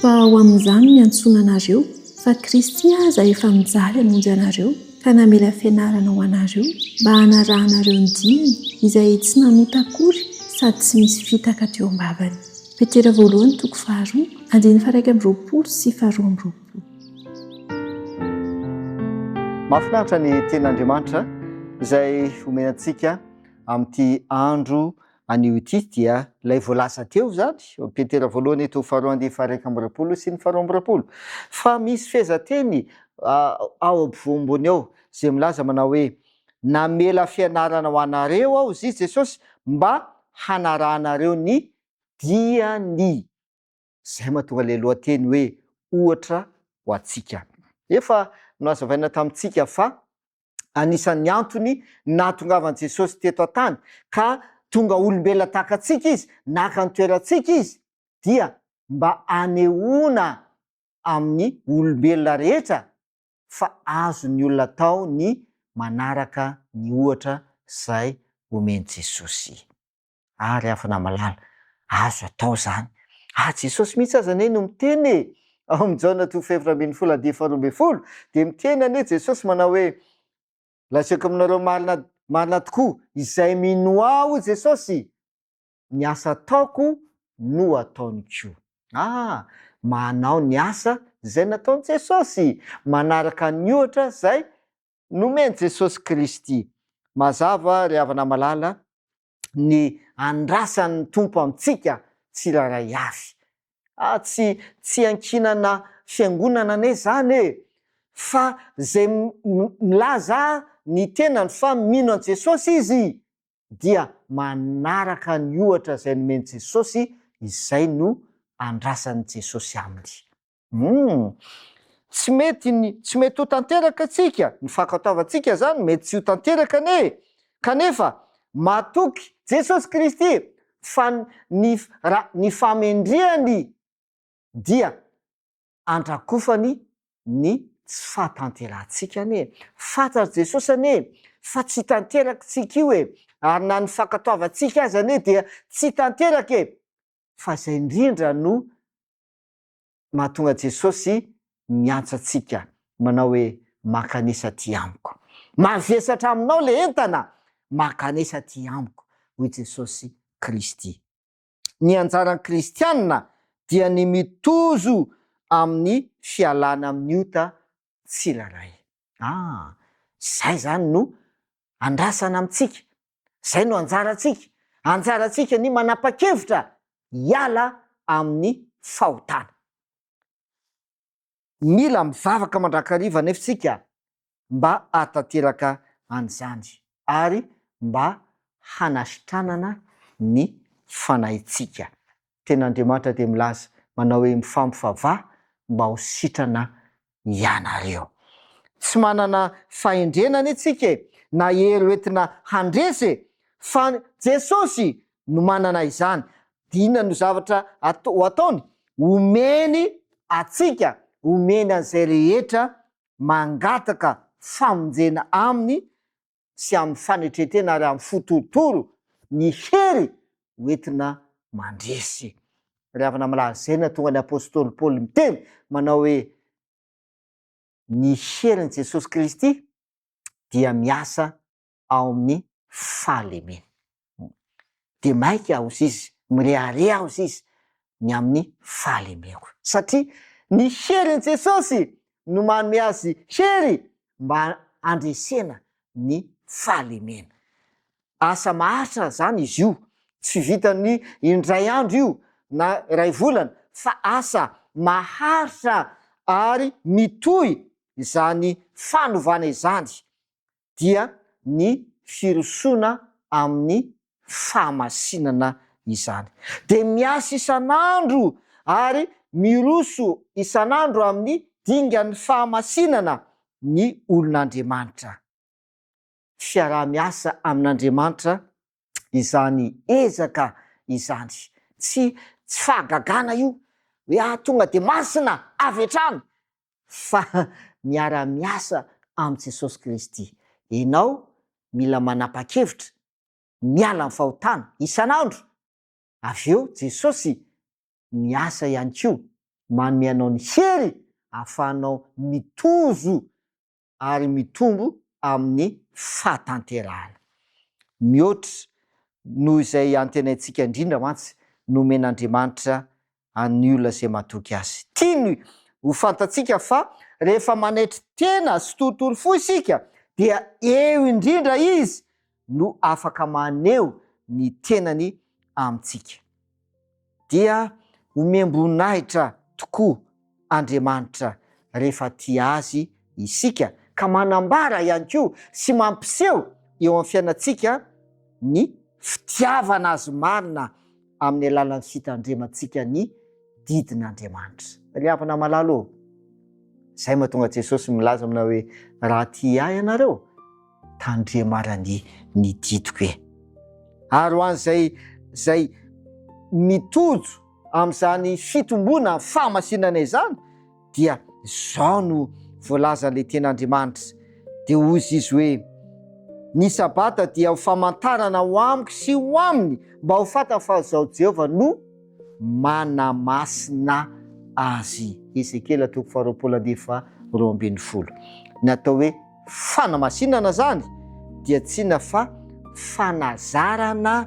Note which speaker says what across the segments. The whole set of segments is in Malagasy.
Speaker 1: fa ho amin'izany ny antsoina anareo fa Kristy aza efa mijaly hamonjy anareo ka namela fianarana ho anareo mba hanarahanareo ny dininy izay tsy nanota akory sady tsy misy fitaka teo am-bavany. Petera voalohany toko 2 andiny 1:20 sy 2:20.
Speaker 2: Mahafinaritra ny ten'Andriamanitra izay omenantsika amin'ity andro anio ity dia ilay voalasa teo zany Petera voalohany eto 2:1 sy ny 2:20 fa misy fehezanteny ao ampovoambony ao izay milaza manao hoe namela fianarana ho anareo aho izy Jesosy mba hanarahanareo ny diany. Zay mahatonga ilay lohateny hoe ohatra ho antsika. Efa nozavaina tamintsika fa anisan'ny antony nahatongavan' Jesosy teto an-tany ka tonga olombelona tahaka antsika izy, naka ny toerantsika izy dia mba anehoana amin'ny olombelona rehetra fa azo ny olona tao ny manaraka ny ohatra izay omeny Jesosy. Ary afana malala azo atao zany. Jesosy mihitsy aza anie no miteny ao amin'ny Jaona 2:12 dia miteny anie Jesosy manao hoe lazaiko aminareo marina tokoa izay mino aho Jesosy ny asa ataoko no ataony koa. Manao ny asa izay nataony Jesosy, manaraka ny ohatra izay nomeny Jesosy Kristy. Mazava ry havana malala ny andrasan'ny tompo amintsika tsy raray avy. Tsy ankinana fiangonana ane zany fa zay milaza ny tenany fa mino an Jesosy izy dia manaraka ny ohatra izay nomeny Jesosy, izay no andrasan'ny Jesosy aminy. Tsy mety ho tanteraka atsika, ny fankataovantsika zany mety tsy ho tanteraka kanefa matoky Jesosy Kristy fa ny famendriany dia andrakofany ny tsy fahatanterantsika Fantatr' Jesosy fa tsy tanterakitsika io ary na ny fankataovantsika azy dia tsy tanteraka fa izay indrindra no mahatonga Jesosy miantsatsika manao hoe makanesa ty amiko. Mavesatra aminao le entana, makanesa ty amiko hoy Jesosy Kristy. Ny anjaran'ny kristianina dia ny mitozo amin'ny fialana amin'ny ota tsiraray. Zay zany no andrasana amintsika. Zay no anjarantsika. Anjarantsika ny manapa-kevitra hiala amin'ny fahotana. Mila mivavaka mandrakariva nefa tsika mba hatanteraka an'izany ary mba hanasitranana ny fanahintsika. Ten'Andriamanitra dia milaza manao hoe mifampifavaha mba ho sitrana ianareo. Tsy manana fahendrenana itsika na hery entina handresy fa Jesosy no manana izany. Inona no zavatra ho ataony? Omeny atsika, omeny an'izay rehetra mangataka famonjena aminy sy amin'ny fanetretena ary amin'ny fotorotoro ny hery hoentina mandresy. Ry havana malaza zay na tonga ny apôstôly Paoly miteny manao hoe ny herin'i Jesosy Kristy dia miasa ao amin'ny fahalemena. Dia maika aho izy, mirehare aho izy ny amin'ny fahalemeko. Satria ny herin'i Jesosy no manome azy hery mba andresena ny fahalemena. Asa maharitra zany izy io, tsy vitany indray andro io na ray volana fa asa maharitra ary mitohy izany fanovana izany dia ny firosoana amin'ny fahamasinana izany. Dia miasa isan'andro ary miroso isan'andro amin'ny dingan'ny fahamasinana ny olon'Andriamanitra. Fiaraha-miasa amin'Andriamanitra izany ezaka izany. Tsy fahagagana io hoe tonga dia masina avy hatrany fa miara-miasa amin'i Jesosy Kristy. Ianao mila manapa-kevitra miala amin'ny fahotana isan'andro. Avy eo Jesosy miasa ihany koa manome anao ny hery ahafahanao mitozo ary mitombo amin'ny fahatanterahana. Mihoatra noho izay antenaintsika indrindra mantsy nomen'Andriamanitra any olona izay matoky azy. Tiany ho fantatsika fa rehefa manaitry tena sy tontolo fo isika dia eo indrindra izy no afaka maneho ny tenany amintsika. Dia omemboninahitra tokoa Andriamanitra rehefa tia azy isika ka manambara ihany koa sy mampiseho eo amin'ny fiainantsika ny fitiavana azy marina amin'ny alalan'ny fitandremantsika ny didin'Andriamanitra. Ry havana malalo, izay mahatonga Jesosy milaza amina hoe raha tia ahy ianareo tandremarany ny didiko e. Ary ho an'izay mitojo amin'izany fitombona fahamasinana izany dia izao no voalazan'ilay ten'Andriamanitra. Dia hozy izy hoe ny sabata dia ho famantarana ho amiko sy ho aminy mba ho fantany fa izao Jehovah no manamasina azy. Ezekiela 2:20. Natao hoe fanamasinana zany dia tsy na fa fanazarana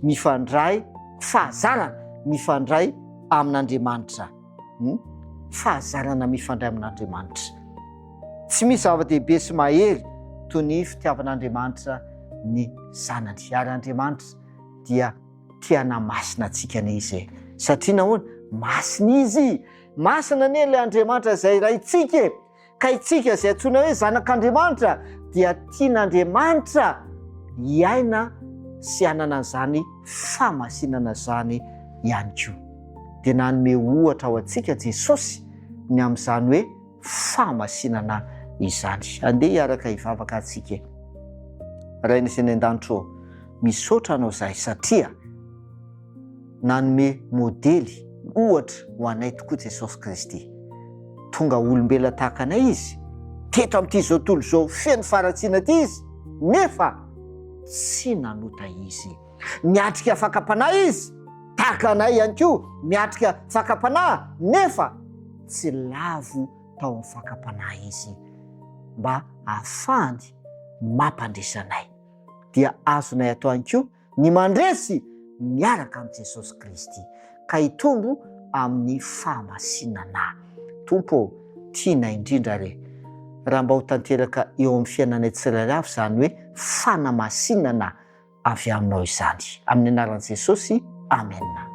Speaker 2: mifandray, fahazarana mifandray amin'Andriamanitra. Fahazarana mifandray amin'Andriamanitra. Tsy misy zava-dehibe sy mahery toy ny fitiavan'Andriamanitra ny zanany. Ary Andriamanitra dia tiana masina antsika izy. Satria nahoana? Masina izy. Masina anie ilay Andriamanitra izay raintsika. Ka itsika izay antsoina hoe zanak'Andriamanitra dia tian'Andriamanitra hiaina sy hanana an'izany famasinana zany ihany koa. Dia nanome ohatra ao antsika Jesosy ny amin'izany hoe famasinana izany. Andeha hiaraka hivavaka antsika. Raina izay ny an-danitro, misaotra anao izahay satria nanome modely ohatra ho anay tokoa Jesosy Kristy. Tonga olombelona tahaka anay izy, teto amin'ity zao tontolo izao feno faratsiana ity izy, nefa tsy nanota izy. Miatrika fakapanahy izy, tahaka anay ihany koa miatrika fakapanahy, nefa tsy lavo tao amin'ny fakapanahy izy, mba ahafahany mampandresanay. Dia azonay atao ihany koa ny mandresy miaraka amin'ny Jesosy Kristy ka hitombo amin'ny fahamasinana. Tompo, tiana indrindra re. Raha mba ho tanteraka eo amin'ny fiainanay tsirairay avy izany hoe fanamasinana avy aminao izany. Amin'ny anaran'i Jesosy, amen.